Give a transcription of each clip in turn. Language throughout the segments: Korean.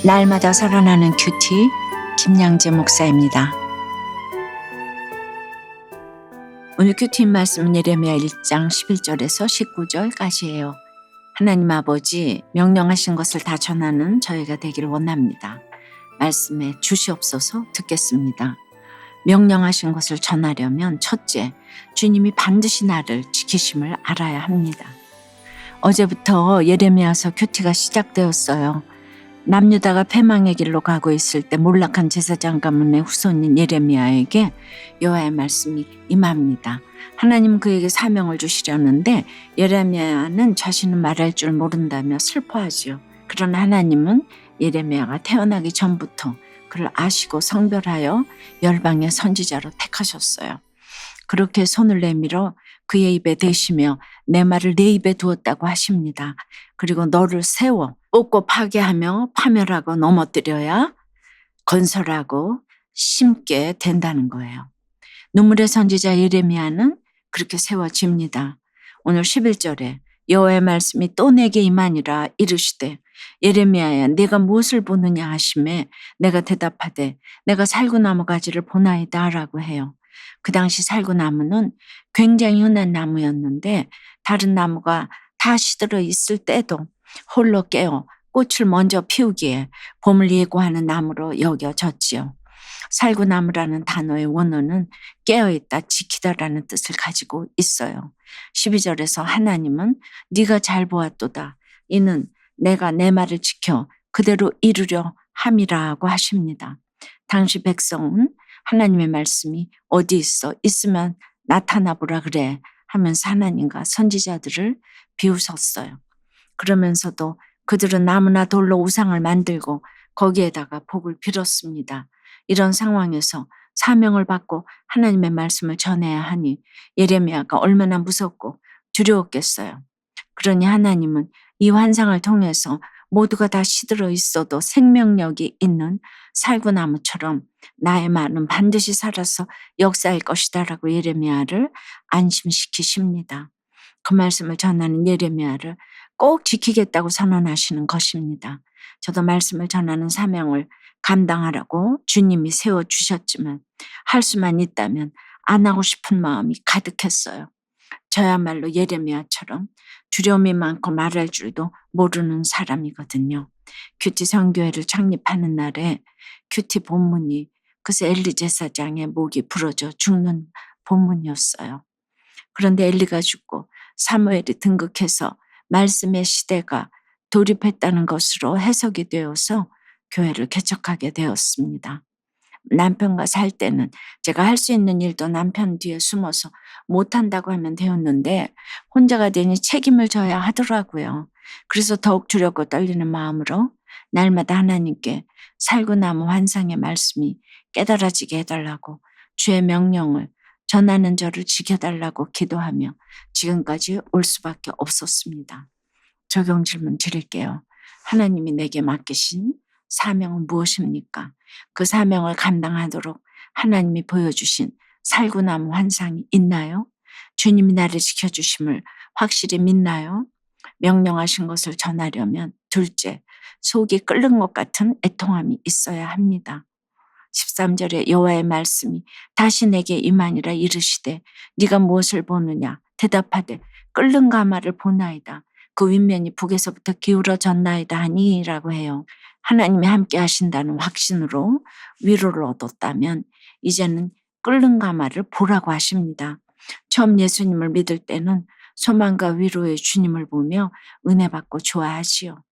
날마다 살아나는 큐티 김양재 목사입니다. 오늘 큐티 말씀은 예레미야 1장 11절에서 19절까지예요. 하나님 아버지 명령하신 것을 다 전하는 저희가 되기를 원합니다. 말씀에 주시옵소서 듣겠습니다. 명령하신 것을 전하려면 첫째, 주님이 반드시 나를 지키심을 알아야 합니다. 어제부터 예레미야서 큐티가 시작되었어요. 남유다가 패망의 길로 가고 있을 때 몰락한 제사장 가문의 후손인 예레미야에게 여호와의 말씀이 임합니다. 하나님 그에게 사명을 주시려는데 예레미야는 자신은 말할 줄 모른다며 슬퍼하지요. 그러나 하나님은 예레미야가 태어나기 전부터 그를 아시고 성별하여 열방의 선지자로 택하셨어요. 그렇게 손을 내밀어 그의 입에 대시며 내 말을 내 입에 두었다고 하십니다. 그리고 너를 세워 뽑고 파괴하며 파멸하고 넘어뜨려야 건설하고 심게 된다는 거예요. 눈물의 선지자 예레미야는 그렇게 세워집니다. 오늘 11절에 여호와의 말씀이 또 내게 임하니라 이르시되 예레미야야 네가 무엇을 보느냐 하시매 내가 대답하되 내가 살구나무 가지를 보나이다 라고 해요. 그 당시 살구나무는 굉장히 흔한 나무였는데 다른 나무가 다 시들어 있을 때도 홀로 깨어 꽃을 먼저 피우기에 봄을 예고하는 나무로 여겨졌지요. 살구나무라는 단어의 원어는 깨어있다, 지키다라는 뜻을 가지고 있어요. 12절에서 하나님은 네가 잘 보았도다. 이는 내가 내 말을 지켜 그대로 이루려 함이라고 하십니다. 당시 백성은 하나님의 말씀이 어디 있어? 있으면 나타나 보라 그래 하면서 하나님과 선지자들을 비웃었어요. 그러면서도 그들은 나무나 돌로 우상을 만들고 거기에다가 복을 빌었습니다. 이런 상황에서 사명을 받고 하나님의 말씀을 전해야 하니 예레미야가 얼마나 무섭고 두려웠겠어요. 그러니 하나님은 이 환상을 통해서 모두가 다 시들어 있어도 생명력이 있는 살구나무처럼 나의 말은 반드시 살아서 역사할 것이다 라고 예레미야를 안심시키십니다. 그 말씀을 전하는 예레미야를 꼭 지키겠다고 선언하시는 것입니다. 저도 말씀을 전하는 사명을 감당하라고 주님이 세워주셨지만 할 수만 있다면 안 하고 싶은 마음이 가득했어요. 저야말로 예레미야처럼 두려움이 많고 말할 줄도 모르는 사람이거든요. 큐티 선교회를 창립하는 날에 큐티 본문이 그새 엘리 제사장의 목이 부러져 죽는 본문이었어요. 그런데 엘리가 죽고 사무엘이 등극해서 말씀의 시대가 돌입했다는 것으로 해석이 되어서 교회를 개척하게 되었습니다. 남편과 살 때는 제가 할 수 있는 일도 남편 뒤에 숨어서 못한다고 하면 되었는데 혼자가 되니 책임을 져야 하더라고요. 그래서 더욱 두렵고 떨리는 마음으로 날마다 하나님께 살구나무 환상의 말씀이 깨달아지게 해달라고 주의 명령을 전하는 저를 지켜달라고 기도하며 지금까지 올 수밖에 없었습니다. 적용 질문 드릴게요. 하나님이 내게 맡기신 사명은 무엇입니까? 그 사명을 감당하도록 하나님이 보여주신 살구나무 환상이 있나요? 주님이 나를 지켜주심을 확실히 믿나요? 명령하신 것을 전하려면 둘째, 속이 끓는 것 같은 애통함이 있어야 합니다. 13절에 여호와의 말씀이 다시 내게 임하니라 이르시되 네가 무엇을 보느냐 대답하되 끓는 가마를 보나이다. 그 윗면이 북에서부터 기울어졌나이다 하니라고 해요. 하나님이 함께 하신다는 확신으로 위로를 얻었다면 이제는 끓는 가마를 보라고 하십니다. 처음 예수님을 믿을 때는 소망과 위로의 주님을 보며 은혜 받고 좋아하지요.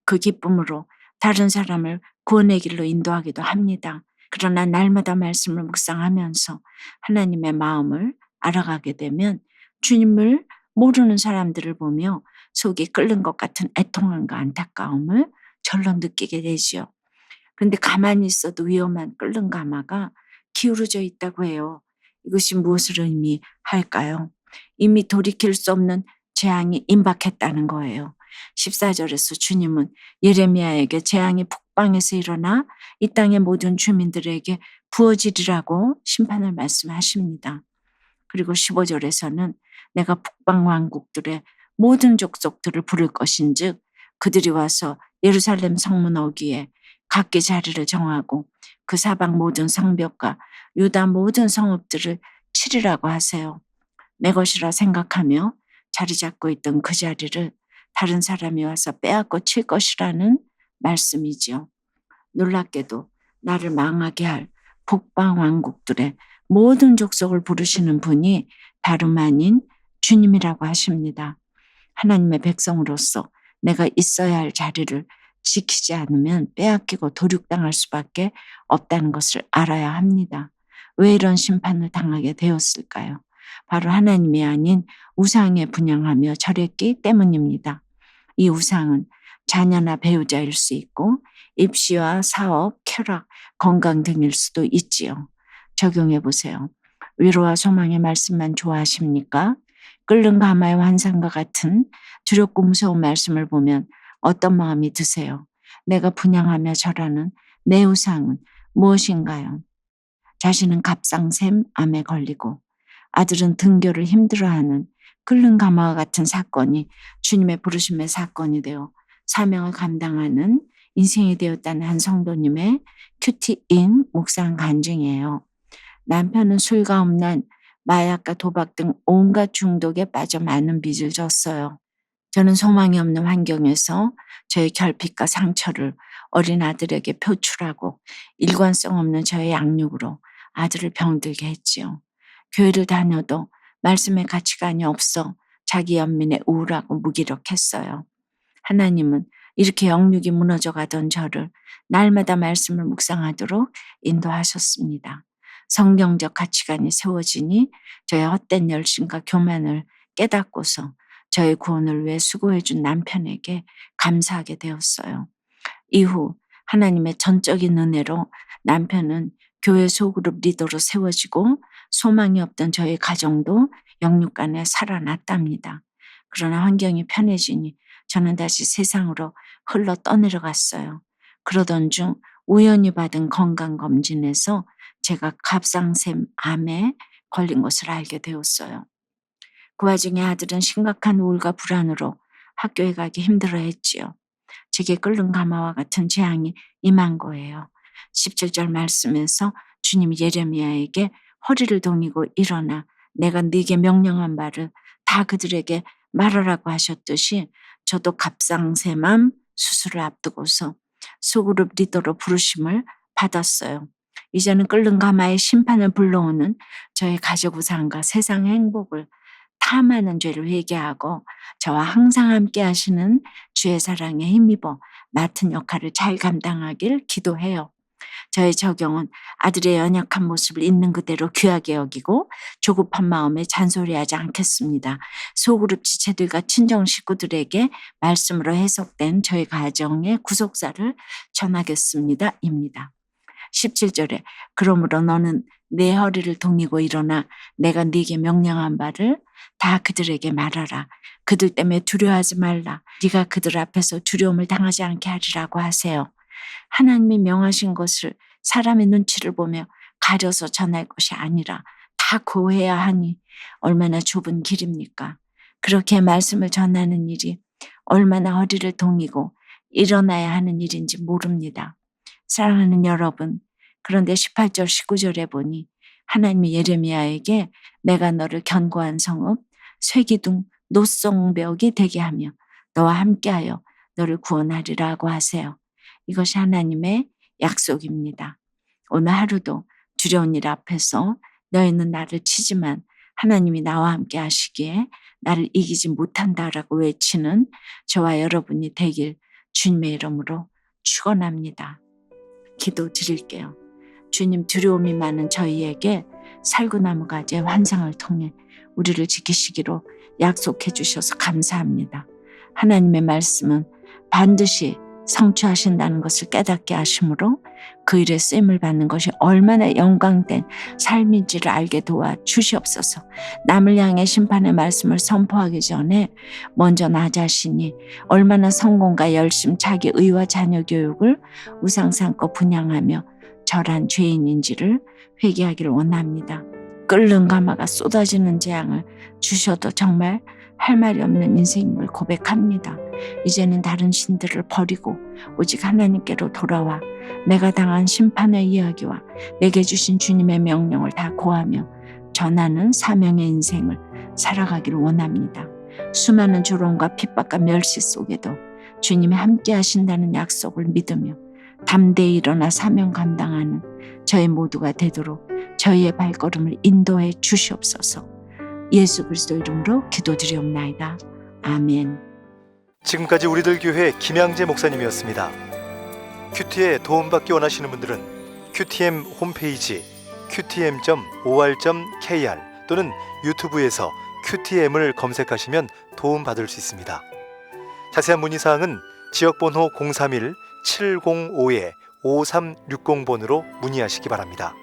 그 기쁨으로 다른 사람을 구원의 길로 인도하기도 합니다. 그러나 날마다 말씀을 묵상하면서 하나님의 마음을 알아가게 되면 주님을 모르는 사람들을 보며 속이 끓는 것 같은 애통함과 안타까움을 절로 느끼게 되지요. 그런데 가만히 있어도 위험한 끓는 가마가 기울어져 있다고 해요. 이것이 무엇을 의미할까요? 이미 돌이킬 수 없는 재앙이 임박했다는 거예요. 14절에서 주님은 예레미야에게 재앙이 북방에서 일어나 이 땅의 모든 주민들에게 부어지리라고 심판을 말씀하십니다. 그리고 15절에서는 내가 북방 왕국들의 모든 족속들을 부를 것인즉 그들이 와서 예루살렘 성문 어귀에 각기 자리를 정하고 그 사방 모든 성벽과 유다 모든 성읍들을 치리라고 하세요. 내 것이라 생각하며 자리 잡고 있던 그 자리를 다른 사람이 와서 빼앗고 칠 것이라는 말씀이지요. 놀랍게도 나를 망하게 할 북방 왕국들의 모든 족속을 부르시는 분이 다름 아닌 주님이라고 하십니다. 하나님의 백성으로서 내가 있어야 할 자리를 지키지 않으면 빼앗기고 도륙당할 수밖에 없다는 것을 알아야 합니다. 왜 이런 심판을 당하게 되었을까요? 바로 하나님이 아닌 우상에 분향하며 절했기 때문입니다. 이 우상은 자녀나 배우자일 수 있고 입시와 사업, 쾌락, 건강 등일 수도 있지요. 적용해 보세요. 위로와 소망의 말씀만 좋아하십니까? 끓는 가마의 환상과 같은 두렵고 무서운 말씀을 보면 어떤 마음이 드세요? 내가 분양하며 절하는 내 우상은 무엇인가요? 자신은 갑상샘 암에 걸리고 아들은 등교를 힘들어하는 끓는 가마와 같은 사건이 주님의 부르심의 사건이 되어 사명을 감당하는 인생이 되었다는 한 성도님의 큐티인 묵상 간증이에요. 남편은 술과 음란, 마약과 도박 등 온갖 중독에 빠져 많은 빚을 졌어요. 저는 소망이 없는 환경에서 저의 결핍과 상처를 어린 아들에게 표출하고 일관성 없는 저의 양육으로 아들을 병들게 했지요. 교회를 다녀도 말씀의 가치관이 없어 자기 연민에 우울하고 무기력했어요. 하나님은 이렇게 영육이 무너져 가던 저를 날마다 말씀을 묵상하도록 인도하셨습니다. 성경적 가치관이 세워지니 저의 헛된 열심과 교만을 깨닫고서 저의 구원을 위해 수고해준 남편에게 감사하게 되었어요. 이후 하나님의 전적인 은혜로 남편은 교회 소그룹 리더로 세워지고 소망이 없던 저의 가정도 영육간에 살아났답니다. 그러나 환경이 편해지니 저는 다시 세상으로 흘러 떠내려갔어요. 그러던 중 우연히 받은 건강검진에서 제가 갑상샘 암에 걸린 것을 알게 되었어요. 그 와중에 아들은 심각한 우울과 불안으로 학교에 가기 힘들어했지요. 제게 끓는 가마와 같은 재앙이 임한 거예요. 17절 말씀에서 주님이 예레미야에게 허리를 동이고 일어나 내가 네게 명령한 바를 다 그들에게 말하라고 하셨듯이 저도 갑상샘암 수술을 앞두고서 소그룹 리더로 부르심을 받았어요. 이제는 끓는 가마의 심판을 불러오는 저의 가족 우상과 세상의 행복을 탐하는 죄를 회개하고 저와 항상 함께 하시는 주의 사랑에 힘입어 맡은 역할을 잘 감당하길 기도해요. 저의 적용은 아들의 연약한 모습을 있는 그대로 귀하게 여기고 조급한 마음에 잔소리하지 않겠습니다. 소그룹 지체들과 친정 식구들에게 말씀으로 해석된 저희 가정의 구속사를 전하겠습니다. 입니다. 17절에 그러므로 너는 내 허리를 동이고 일어나 내가 네게 명령한 바를 다 그들에게 말하라. 그들 때문에 두려워하지 말라. 네가 그들 앞에서 두려움을 당하지 않게 하리라고 하세요. 하나님이 명하신 것을 사람의 눈치를 보며 가려서 전할 것이 아니라 다 고해야 하니 얼마나 좁은 길입니까? 그렇게 말씀을 전하는 일이 얼마나 허리를 동이고 일어나야 하는 일인지 모릅니다. 사랑하는 여러분, 그런데 18절 19절에 보니 하나님이 예레미야에게 내가 너를 견고한 성읍 쇠기둥 노성벽이 되게 하며 너와 함께하여 너를 구원하리라고 하세요. 이것이 하나님의 약속입니다. 오늘 하루도 두려운 일 앞에서 너희는 나를 치지만 하나님이 나와 함께 하시기에 나를 이기지 못한다라고 외치는 저와 여러분이 되길 주님의 이름으로 축원합니다. 기도 드릴게요. 주님, 두려움이 많은 저희에게 살구나무 가지의 환상을 통해 우리를 지키시기로 약속해 주셔서 감사합니다. 하나님의 말씀은 반드시 성취하신다는 것을 깨닫게 하심으로 그 일에 쓰임을 받는 것이 얼마나 영광된 삶인지를 알게 도와 주시옵소서. 남을 향해 심판의 말씀을 선포하기 전에 먼저 나 자신이 얼마나 성공과 열심, 자기 의와 자녀 교육을 우상 삼고 분양하며 절한 죄인인지를 회개하기를 원합니다. 끓는 가마가 쏟아지는 재앙을 주셔도 정말 할 말이 없는 인생임을 고백합니다. 이제는 다른 신들을 버리고 오직 하나님께로 돌아와 내가 당한 심판의 이야기와 내게 주신 주님의 명령을 다 고하며 전하는 사명의 인생을 살아가기를 원합니다. 수많은 조롱과 핍박과 멸시 속에도 주님이 함께 하신다는 약속을 믿으며 담대히 일어나 사명 감당하는 저희 모두가 되도록 저희의 발걸음을 인도해 주시옵소서. 예수 그리스도 이름으로 기도드리옵나이다. 아멘. 지금까지 우리들 교회 김양재 목사님이었습니다. 큐티에 도움받기 원하시는 분들은 QTM 홈페이지 qtm.or.kr 또는 유튜브에서 QTM을 검색하시면 도움받을 수 있습니다. 자세한 문의사항은 지역번호 031-705-5360번으로 문의하시기 바랍니다.